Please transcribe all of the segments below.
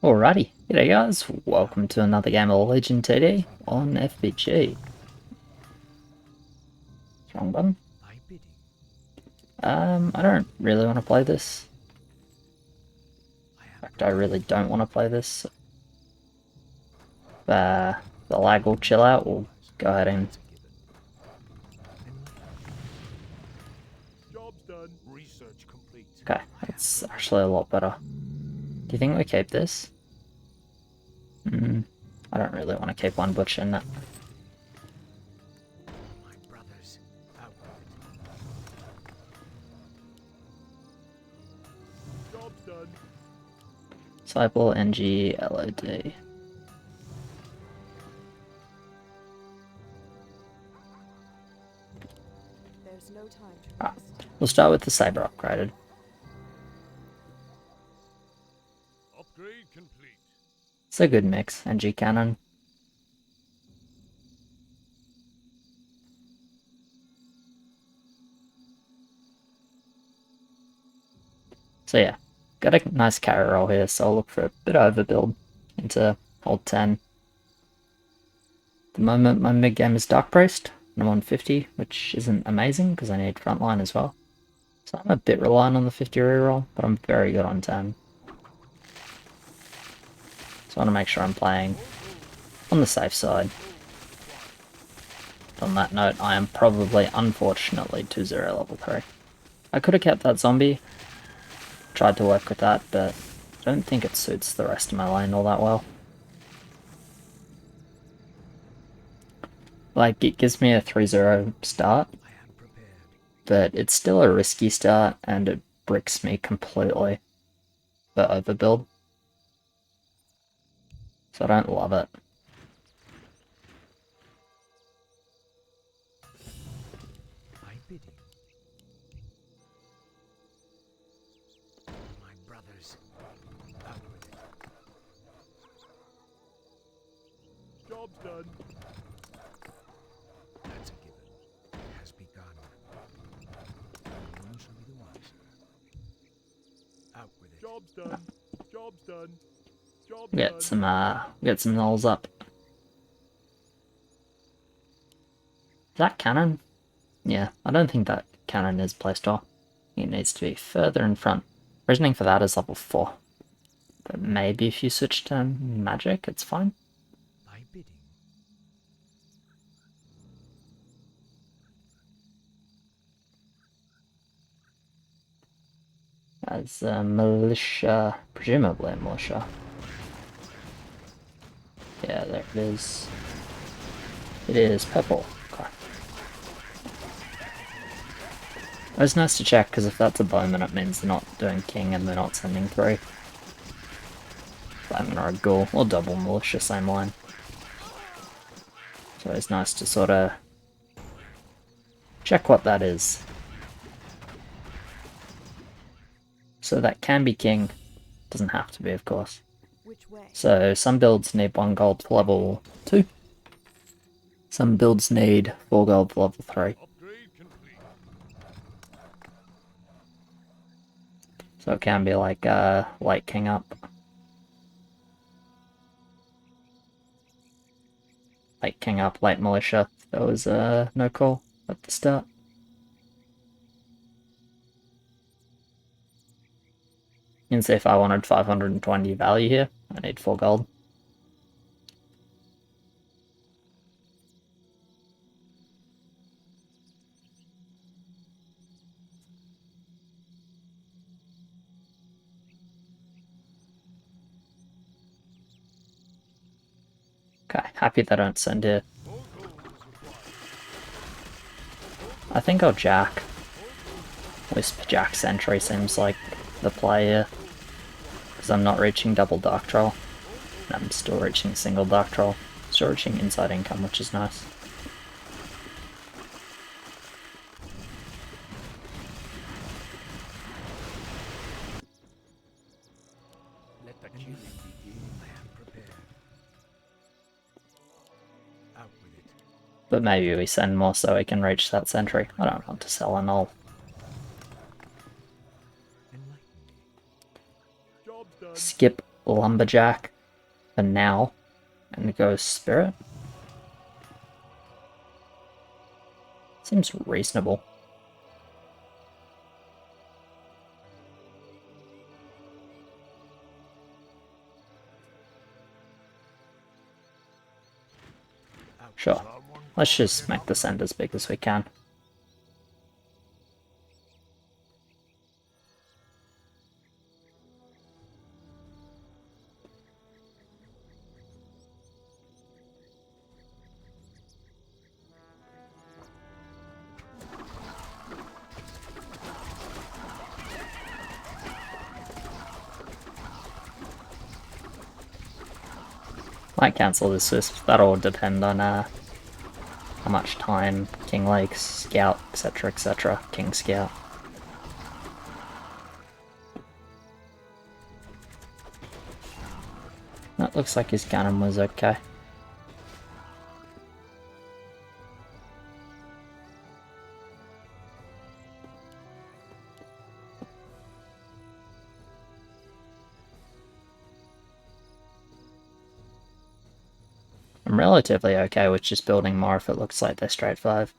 Alrighty, g'day guys, welcome to another game of ArenaJuice on FBG. Wrong button. I don't really want to play this. In fact, I really don't want to play this. The lag will chill out, we'll go ahead and... Okay, that's actually a lot better. Do you think we keep this? I don't really want to keep one butcher in that. Disciple NG LOD. Right, we'll start with the Saber upgraded. It's a good mix, NG cannon. So yeah, got a nice carry roll here, so I'll look for a bit of overbuild into hold 10. At the moment my mid game is Dark Priest, and I'm on 50, which isn't amazing because I need frontline as well. So I'm a bit reliant on the 50 reroll, but I'm very good on 10. So I want to make sure I'm playing on the safe side. On that note, I am probably, unfortunately, 2-0 level 3. I could have kept that zombie, tried to work with that, but I don't think it suits the rest of my lane all that well. Like, it gives me a 3-0 start, but it's still a risky start, and it bricks me completely for overbuild. So I don't love it. Job's done. That's a given. It has begun. One shall be the wiser. Out with it. Job's done. Job's done. Job's Get some nulls up. Is that cannon? Yeah, I don't think that cannon is playstyle. It needs to be further in front. Reasoning for that is level 4. But maybe if you switch to magic, it's fine. My bidding. As a militia, presumably a militia. Yeah, there it is. It is purple. Okay. It was nice to check, because if that's a bowman, it means they're not doing king and they're not sending 3. Bowman or a ghoul, or double militia, same line. So it's nice to sort of check what that is. So that can be king, doesn't have to be, of course. So some builds need 1 gold for level 2. Some builds need 4 gold for level 3. So it can be like late king up. Late king up, late militia. That was no call at the start. You can see if I wanted 520 value here, I need 4 gold. Okay, happy they don't send here. I think I'll jack. Wisp jack sentry seems like the play here. Because I'm not reaching double dark troll. And I'm still reaching single dark troll. Still reaching inside income, which is nice. Let the killing begin. I am prepared. Out with it. But maybe we send more so we can reach that sentry. I don't want to sell a null. Skip Lumberjack for now and go Spirit. Seems reasonable. Sure, let's just make the send as big as we can. Might cancel this Wisp, that'll depend on how much time King Lakes, Scout, etc, King Scout. That looks like his cannon was okay. I'm relatively okay with just building more if it looks like they're straight 5.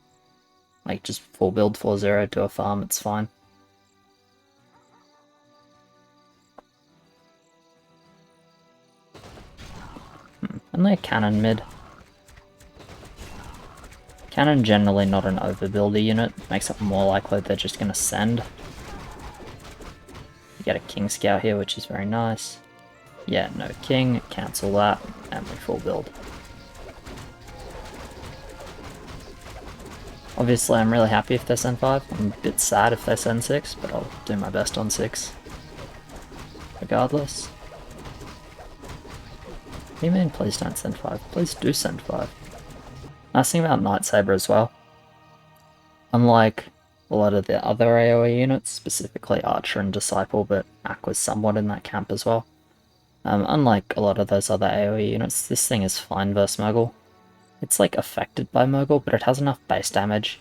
Like, just full build 4-0 to a farm, it's fine. Only a cannon mid. Cannon generally not an overbuilder unit, makes it more likely they're just gonna send. You get a King Scout here, which is very nice. Yeah, no King, cancel that, and we full build. Obviously, I'm really happy if they send 5. I'm a bit sad if they send 6, but I'll do my best on 6. Regardless. What do you mean, please don't send 5? Please do send 5. Nice thing about Night Saber as well. Unlike a lot of the other AoE units, specifically Archer and Disciple, but Aqua's somewhat in that camp as well. Unlike a lot of those other AoE units, this thing is fine versus Mogul. It's like affected by Mogul, but it has enough base damage.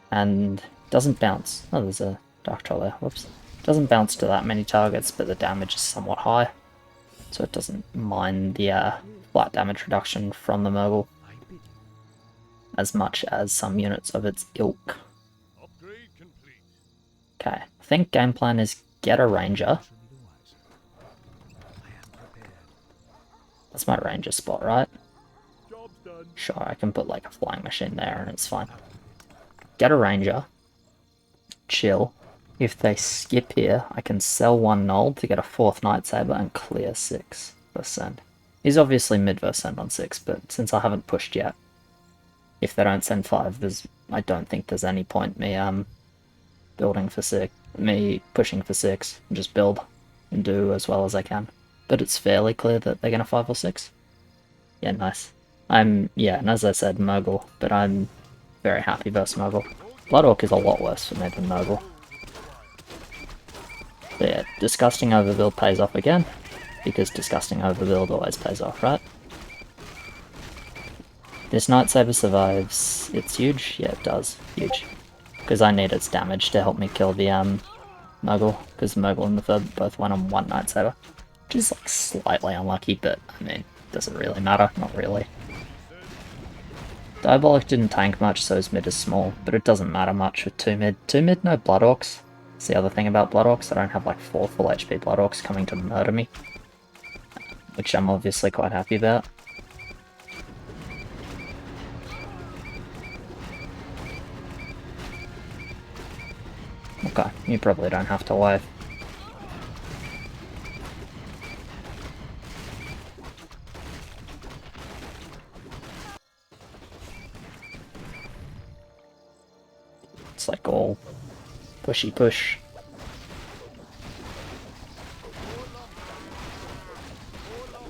And doesn't bounce. Oh, there's a Dark Troll there, whoops. Doesn't bounce to that many targets, but the damage is somewhat high. So it doesn't mind the flat damage reduction from the Mogul as much as some units of its ilk. Okay, I think game plan is get a Ranger. That's my Ranger spot, right? Sure, I can put like a flying machine there and it's fine. Get a Ranger. Chill. If they skip here, I can sell 1 Null to get a 4th Night Saber and clear 6%. He's obviously mid versus send on 6, but since I haven't pushed yet, if they don't send 5, I don't think there's any point me building for 6, me pushing for 6, and just build and do as well as I can. But it's fairly clear that they're gonna 5 or 6. Yeah, nice. Yeah, and as I said, Mogul, but I'm very happy versus Mogul. Blood Orc is a lot worse for me than Mogul. But yeah, Disgusting Overbuild pays off again, because Disgusting Overbuild always pays off, right? This Night Saber survives. It's huge? Yeah, it does. Huge. Because I need its damage to help me kill the Mogul, because the Mogul and the Third both went on 1 Night Saber. Which is like slightly unlucky, but I mean, does it really matter? Not really. Diabolic didn't tank much, so his mid is small, but it doesn't matter much with 2 mid. 2 mid, no Blood Orcs. That's the other thing about Blood Orcs, I don't have like 4 full HP Blood Orcs coming to murder me. Which I'm obviously quite happy about. Okay, you probably don't have to wave. It's like all pushy push.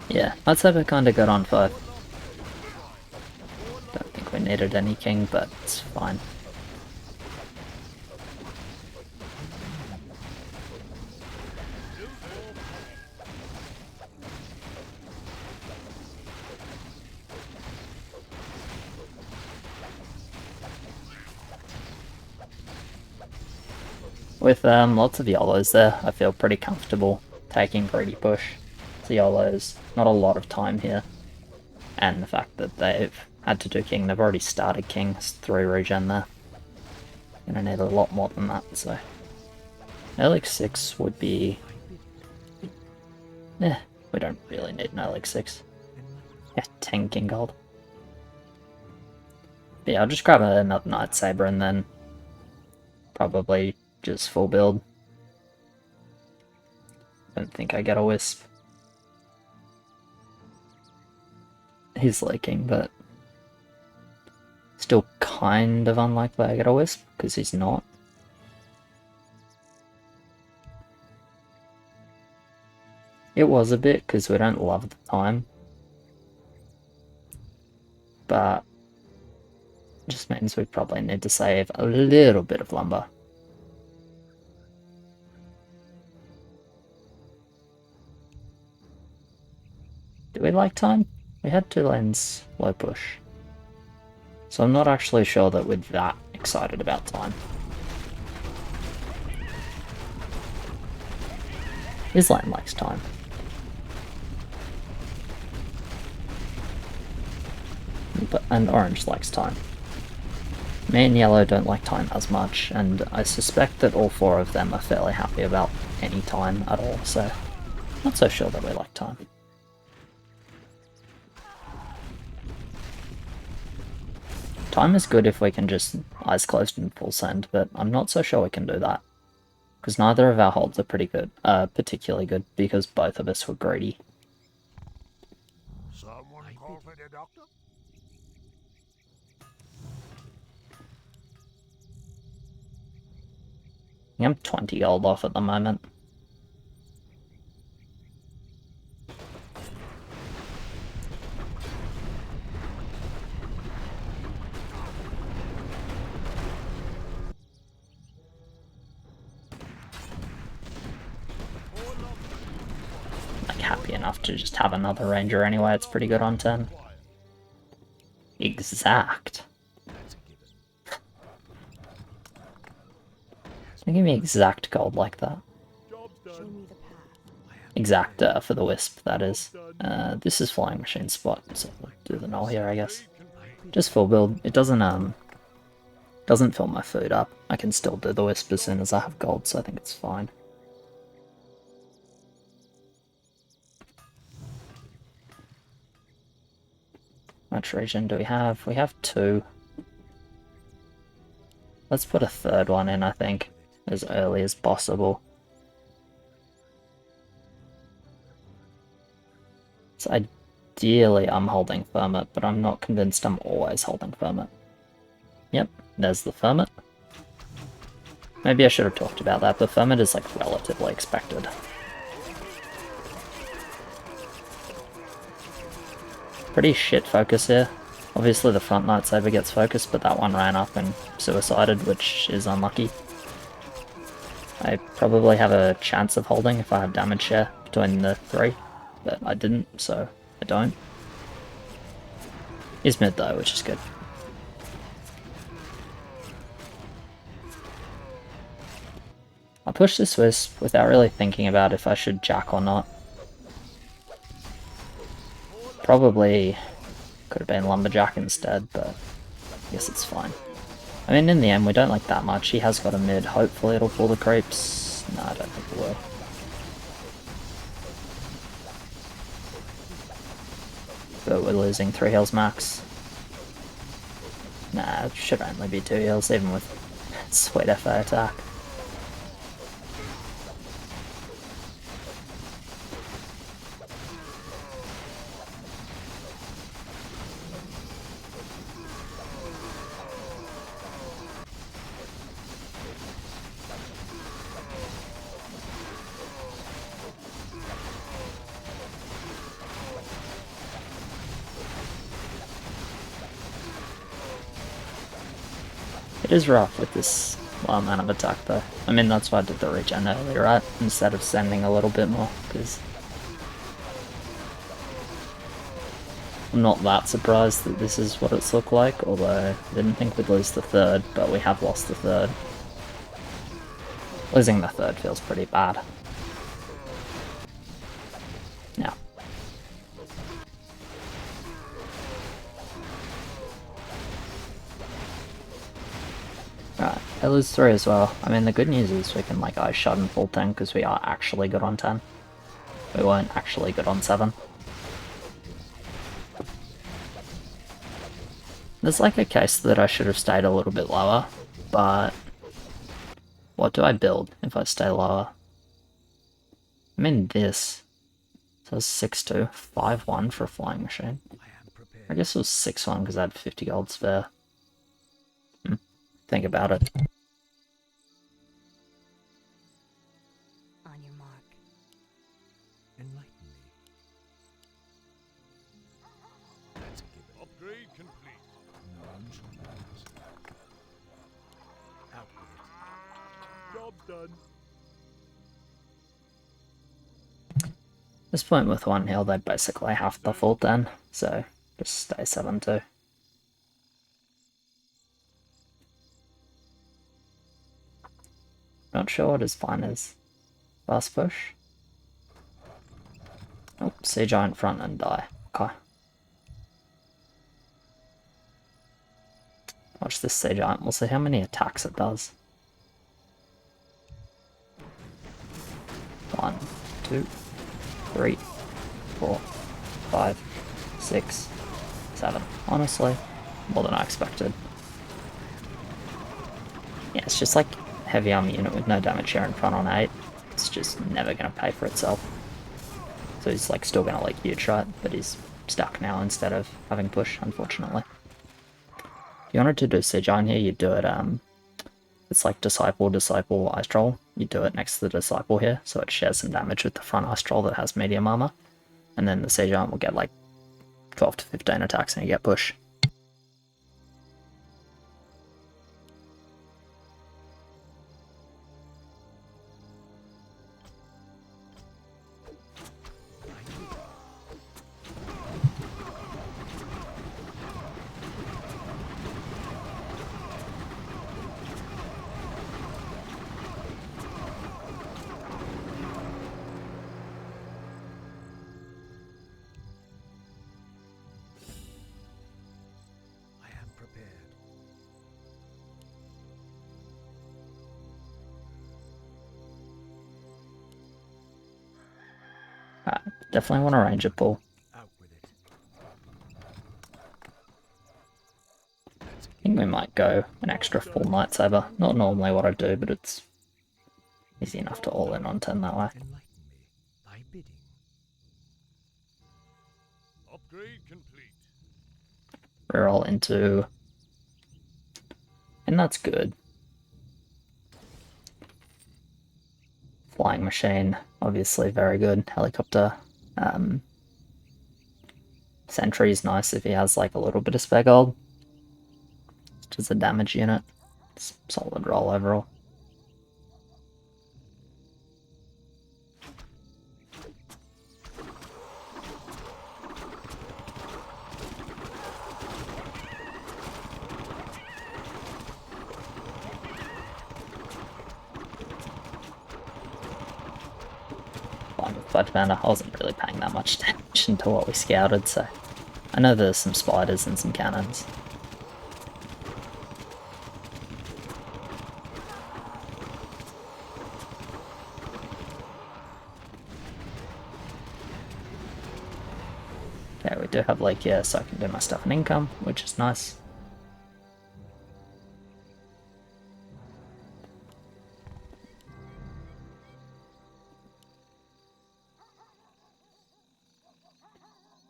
Yeah, let's have it kinda got on 5. Don't think we needed any king, but it's fine. With lots of yellows there, I feel pretty comfortable taking greedy push. to YOLOs, not a lot of time here. And the fact that they've had to do king, they've already started king, it's 3 regen there. Gonna need a lot more than that, so... Early 6 would be... we don't really need an early 6. Yeah, 10 king gold. But yeah, I'll just grab another Night Saber and then probably just full build. Don't think I get a wisp. He's leaking, but still kind of unlikely I get a wisp, because he's not. It was a bit, because we don't love the time. But it just means we probably need to save a little bit of lumber. Do we like time? We had 2 lanes low push. So I'm not actually sure that we're that excited about time. His lane likes time. And orange likes time. Me and yellow don't like time as much, and I suspect that all 4 of them are fairly happy about any time at all, so not so sure that we like time. Time is good if we can just eyes closed and full send, but I'm not so sure we can do that. Because neither of our holds are pretty good, particularly good, because both of us were greedy. Someone call for the doctor? I'm 20 gold off at the moment. Like, happy enough to just have another ranger anyway, it's pretty good on 10. Exact. Give me exact gold like that. Exact for the wisp, that is. This is flying machine spot, so we'll do the null here, I guess. Just full build. It doesn't fill my food up. I can still do the wisp as soon as I have gold, so I think it's fine. How much regen do we have? We have 2. Let's put a 3rd one in, I think, as early as possible. So ideally I'm holding Ferment, but I'm not convinced I'm always holding Ferment. Yep, there's the Ferment. Maybe I should have talked about that, but Ferment is like relatively expected. Pretty shit focus here. Obviously the front Night Saber gets focused, but that one ran up and suicided, which is unlucky. I probably have a chance of holding if I have damage share between the 3, but I didn't, so I don't. He's mid though, which is good. I pushed this wisp without really thinking about if I should jack or not. Probably could have been lumberjack instead, but I guess it's fine. I mean, in the end, we don't like that much. He has got a mid. Hopefully it'll pull the creeps. No, I don't think it will. But we're losing 3 heals max. Nah, it should only be 2 heals, even with sweet FA attack. It is rough with this low amount of attack though. I mean, that's why I did the regen earlier, right? Instead of sending a little bit more, because I'm not that surprised that this is what it's looked like, although I didn't think we'd lose the 3rd, but we have lost the 3rd. Losing the 3rd feels pretty bad. Now, Right, they lose 3 as well. I mean, the good news is we can like ice shot in full 10 because we are actually good on 10. We weren't actually good on 7. There's like a case that I should have stayed a little bit lower, but what do I build if I stay lower? I mean this. So 6-2, 5-1 for a flying machine. I guess it was 6-1 because I had 50 gold spare. Think about it. On your mark. Enlighten me. That's a given. Upgrade complete. None shall pass. Out with it. Job's done. At this point with 1 heal, they basically have the full 10, so just stay 7-2. Not sure what his plan is. Fast push. Oh, see giant front and die. Okay. Watch this sea giant, we'll see how many attacks it does. 1, 2, 3, 4, 5, 6, 7. Honestly, more than I expected. Yeah, it's just like heavy armor unit with no damage here in front on 8. It's just never going to pay for itself. So he's like still going to like huge right, but he's stuck now instead of having push, unfortunately. If you wanted to do Siege Iron here, you'd do it, it's like Disciple, Ice Troll. You do it next to the Disciple here, so it shares some damage with the front Ice Troll that has medium armor. And then the Siege Iron will get like 12 to 15 attacks and you get push. Alright, definitely want a ranger pull. Out with it. I think we might go an extra full Night Saber. Not normally what I do, but it's easy enough to all in on 10 that way. Enlighten me. Thy bidding. Upgrade complete. Reroll into... and that's good. Flying machine, obviously very good. Helicopter. Sentry is nice if he has like a little bit of spare gold. Just a damage unit. It's solid roll overall. Fine with Fudge Panda. I wasn't really paying that much attention to what we scouted, so I know there's some spiders and some cannons. Okay, we do have Lake here, so I can do my stuff in income, which is nice.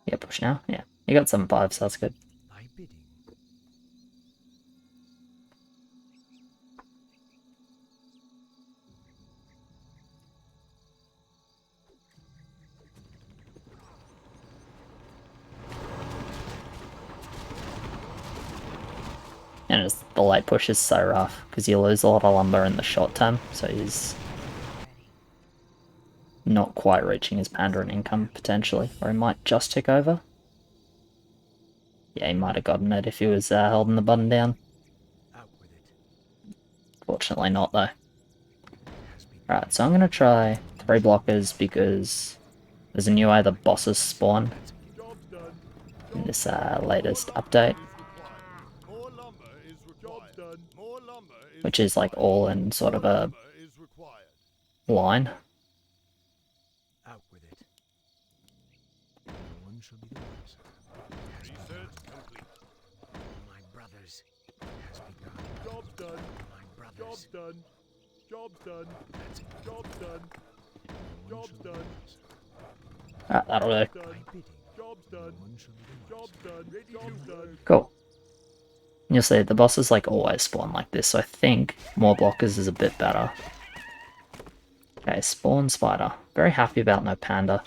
Yeah, push now. Yeah, you got 7-5, so that's good. Thy bidding. And it's, the late push is so rough, because you lose a lot of lumber in the short term, so he's not quite reaching his panda and income, potentially, or he might just tick over. Yeah, he might have gotten it if he was holding the button down. Out with it. Fortunately not, though. Has been Alright, so I'm going to try 3 blockers, because there's a new way the bosses spawn Job's done. in this latest update. More lumber is required. Job's done. More lumber which is like all in sort of a line. Out with it. No one shall be the wiser. Research complete. My brothers has begun. Job's done. My brothers. Job's done. Job's done. That's it. Job's done. Job's done. That'll do. Job's done. Job's done. Job's done. Cool. You'll see, the bosses like always spawn like this, so I think more blockers is a bit better. Okay, spawn spider. Very happy about no panda.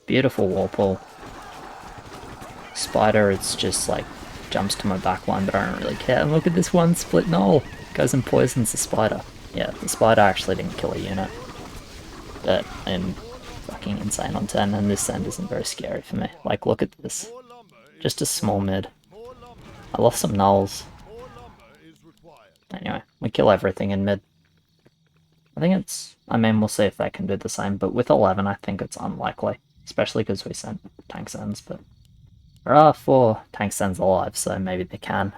Beautiful warple. Spider, it's just like jumps to my backline, but I don't really care. And look at this one split null. Goes and poisons the spider. Yeah, the spider actually didn't kill a unit. But I'm fucking insane on 10, and this end isn't very scary for me. Like, look at this. Just a small mid. I lost some nulls. Anyway, we kill everything in mid. I think it's... I mean, we'll see if they can do the same, but with 11 I think it's unlikely. Especially because we sent tank sends, but... There are 4 tank sends alive, so maybe they can.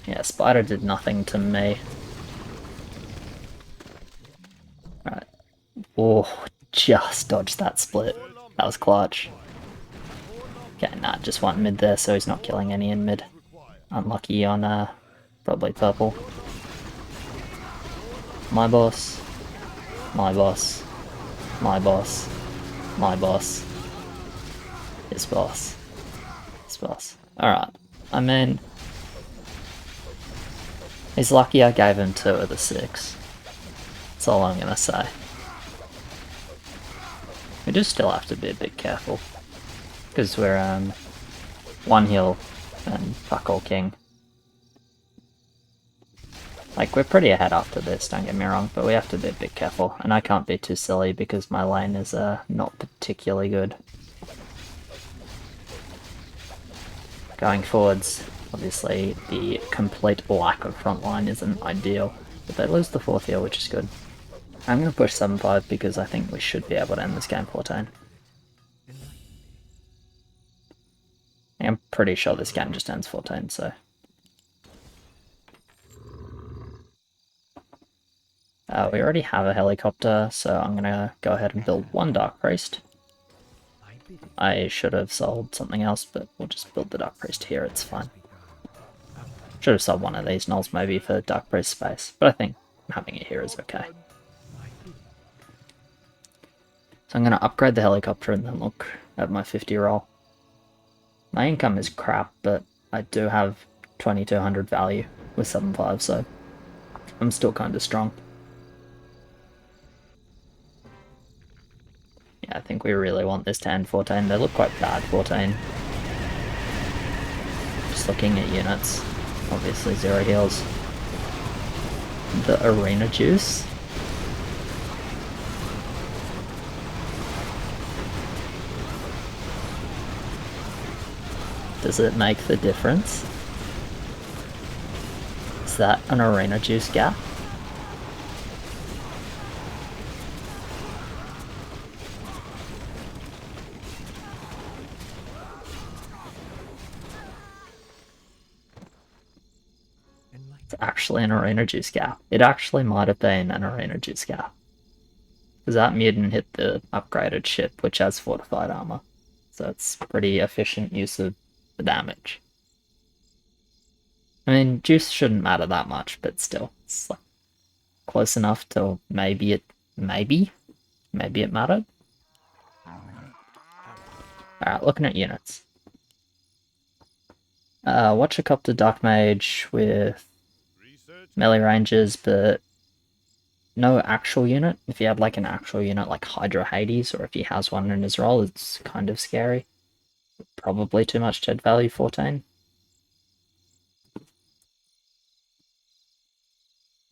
Yeah, spider did nothing to me. Right. Oh, just dodged that split. That was clutch. Okay, nah, just one mid there, so he's not killing any in mid. Unlucky on, probably purple. My boss. My boss. My boss. My boss. His boss. His boss. Alright. I mean... He's lucky I gave him 2 of the 6. That's all I'm gonna say. We just still have to be a bit careful. Because we're, 1 heal and fuck all king. Like, we're pretty ahead after this, don't get me wrong, but we have to be a bit careful. And I can't be too silly because my lane is, not particularly good. Going forwards, obviously, the complete lack of front line isn't ideal. But they lose the 4th heal, which is good. I'm going to push 7-5 because I think we should be able to end this game 14. I'm pretty sure this game just ends 14, so... we already have a helicopter, so I'm gonna go ahead and build 1 Dark Priest. I should have sold something else, but we'll just build the Dark Priest here, it's fine. Should have sold one of these nulls maybe for Dark Priest space, but I think having it here is okay. So I'm gonna upgrade the helicopter and then look at my 50 roll. My income is crap, but I do have 2200 value with 7.5, so I'm still kind of strong. Yeah, I think we really want this to end 14. They look quite bad, 14. Just looking at units. Obviously 0 heals. The ArenaJuice. Does it make the difference? Is that an ArenaJuice gap? It's actually an ArenaJuice gap. It actually might have been an ArenaJuice gap. Because that mutant hit the upgraded ship, which has fortified armor. So it's pretty efficient use of the damage. I mean, juice shouldn't matter that much, but still, it's like close enough to maybe it mattered. Alright, looking at units. Watchacopter Dark Mage with melee ranges, but no actual unit. If he had like an actual unit like Hydra Hades, or if he has one in his role, it's kind of scary. Probably too much Ted value, 14.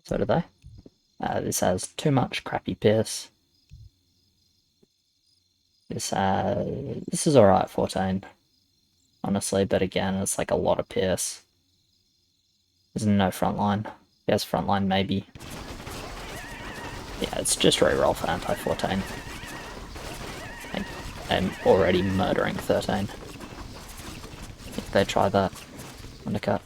So do they. This has too much crappy Pierce. This is alright, 14. Honestly, but again, it's like a lot of Pierce. There's no frontline. He has frontline, maybe. Yeah, it's just reroll for anti-14. I'm already murdering 13. If they try that. Undercut.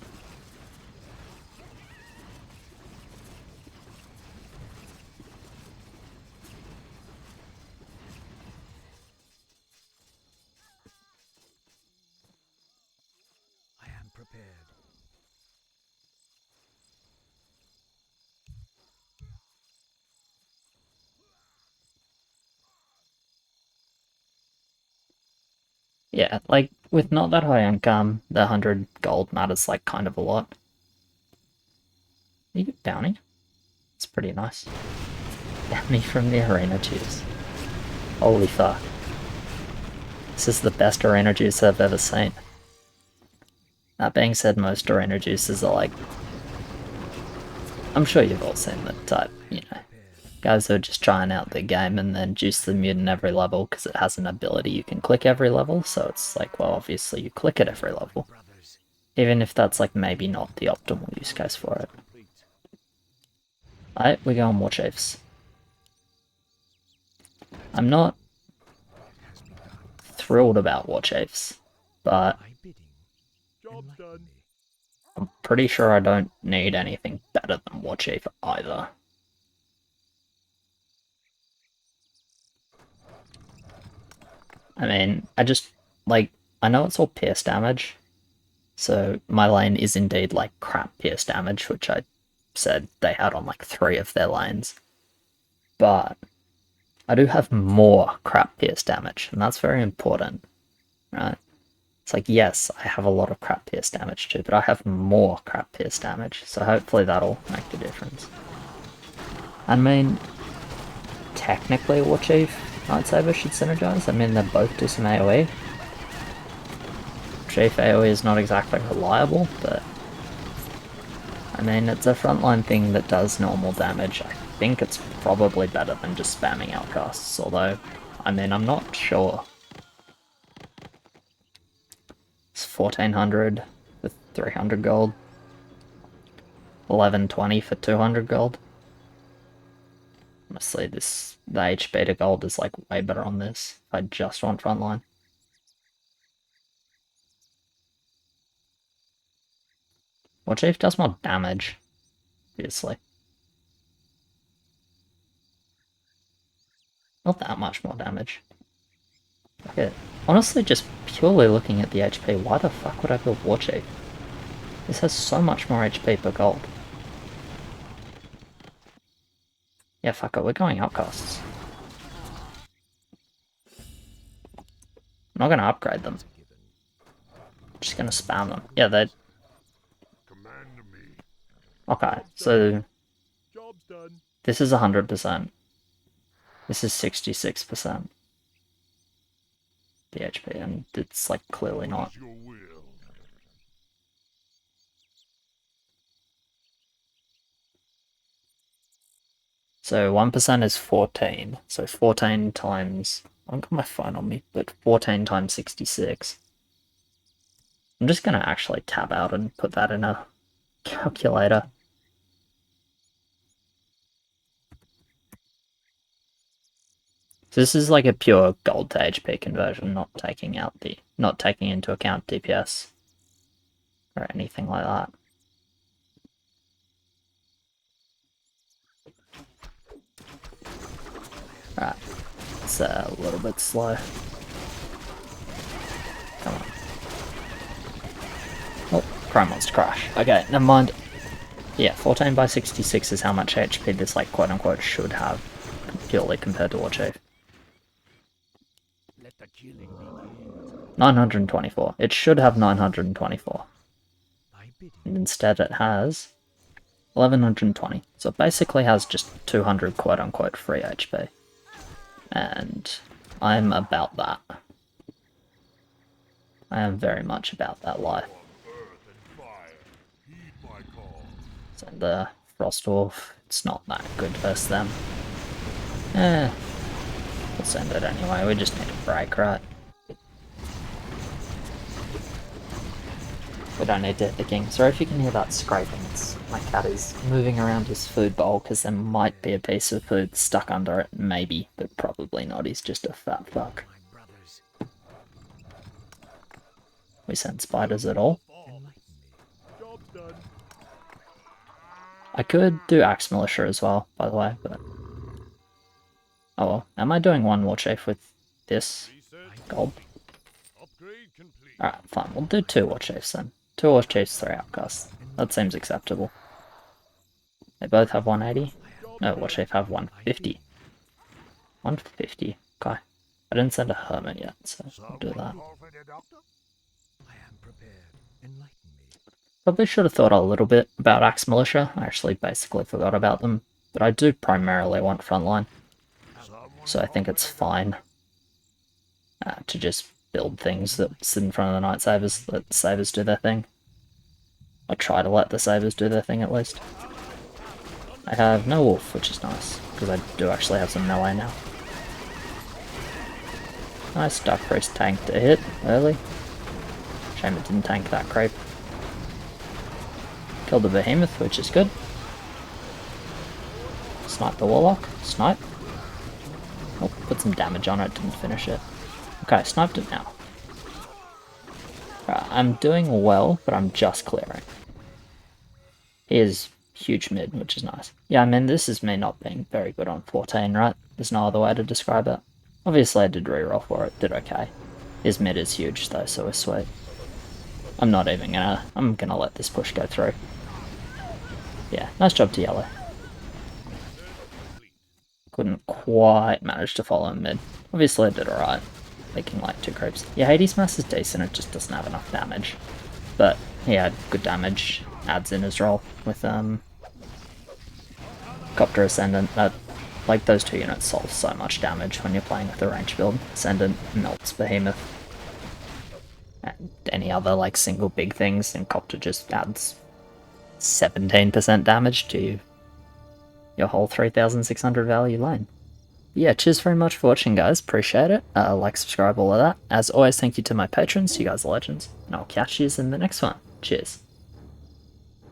I am prepared. Yeah, like, with not that high income, the 100 gold matters, like, kind of a lot. You get bounty? It's pretty nice. Bounty from the ArenaJuice. Holy fuck. This is the best ArenaJuice I've ever seen. That being said, most ArenaJuices are like... I'm sure you've all seen the type, you know, guys who are just trying out the game and then juice the mutant every level because it has an ability you can click every level, so it's like, well, obviously you click it every level. Even if that's like maybe not the optimal use case for it. Alright, we go on War Chiefs. I'm not thrilled about War Chiefs, but I'm pretty sure I don't need anything better than War Chief either. I mean, I just, like, I know it's all pierce damage, so my lane is indeed like crap pierce damage, which I said they had on like 3 of their lanes. But I do have more crap pierce damage, and that's very important, right? It's like, yes, I have a lot of crap pierce damage too, but I have more crap pierce damage, so hopefully that'll make the difference. I mean, technically War Chief, Lightsaber should synergize. I mean, they both do some AoE. Chief AoE is not exactly reliable, but I mean, it's a frontline thing that does normal damage. I think it's probably better than just spamming outcasts, although, I mean, I'm not sure. It's 1400 for 300 gold. 1120 for 200 gold. Honestly, the HP to gold is like way better on this if I just want frontline. War Chief does more damage, obviously. Not that much more damage. Okay. Honestly, just purely looking at the HP, why the fuck would I build War Chief? This has so much more HP per gold. Yeah, fuck it, we're going outcasts. I'm not gonna upgrade them. I'm just gonna spam them. Yeah, they... Okay, so... This is 100%. This is 66%. The HP, and it's like clearly not. So 1% is 14. So 14 times... I haven't got my phone on me, but 14 times 66. I'm just gonna actually tab out and put that in a calculator. So this is like a pure gold to HP conversion, not taking into account DPS or anything like that. Right, it's a little bit slow. Come on. Oh, Chrome wants to crash. Okay, never mind. Yeah, 14 by 66 is how much HP this, like, quote-unquote should have, purely compared to War Chief. 924. It should have 924. And instead it has 1120. So it basically has just 200 quote-unquote free HP. And I'm about that. I am very much about that life. So the Frost Wolf, it's not that good versus them. We'll send it anyway, we just need a break, right? We don't need to hit the king. Sorry if you can hear that scraping, my cat is moving around his food bowl because there might be a piece of food stuck under it, maybe, but probably not, he's just a fat fuck. We send spiders at all? I could do Axe Militia as well, by the way, but... Oh well, am I doing one War Chief with this gold? Alright, fine, we'll do 2 War Chiefs then. 2 War Chiefs, 3 Outcasts. That seems acceptable. They both have 180? No, War Chief have 150. 150, okay. I didn't send a Hermit yet, so I'll do that. Probably should have thought a little bit about Axe Militia. I actually basically forgot about them, but I do primarily want frontline. So I think it's fine to just build things that sit in front of the Night Sabers, let the Sabers do their thing. I try to let the Sabers do their thing at least. I have no Wolf, which is nice, because I do actually have some melee now. Nice, Dark Priest tanked a hit early. Shame it didn't tank that creep. Killed the Behemoth, which is good. Snipe the Warlock. Snipe. Oh, put some damage on it, didn't finish it. Okay, sniped it now. Right, I'm doing well, but I'm just clearing. He is huge mid, which is nice. Yeah, I mean, this is me not being very good on 14, right? There's no other way to describe it. Obviously, I did reroll for it, did okay. His mid is huge, though, so we're sweet. I'm not even gonna... I'm gonna let this push go through. Yeah, nice job to yellow. Couldn't quite manage to follow him mid. Obviously I did alright, making like 2 creeps. Yeah, Hades Mass is decent, it just doesn't have enough damage. But he had good damage, adds in his role with Copter Ascendant. That, like, those 2 units solve so much damage when you're playing with the range build. Ascendant melts Behemoth. And any other like single big things, and Copter just adds 17% damage to your whole 3,600 value lane. Yeah, cheers very much for watching, guys. Appreciate it. Like, subscribe, all of that. As always, thank you to my patrons. You guys are legends. And I'll catch you in the next one. Cheers.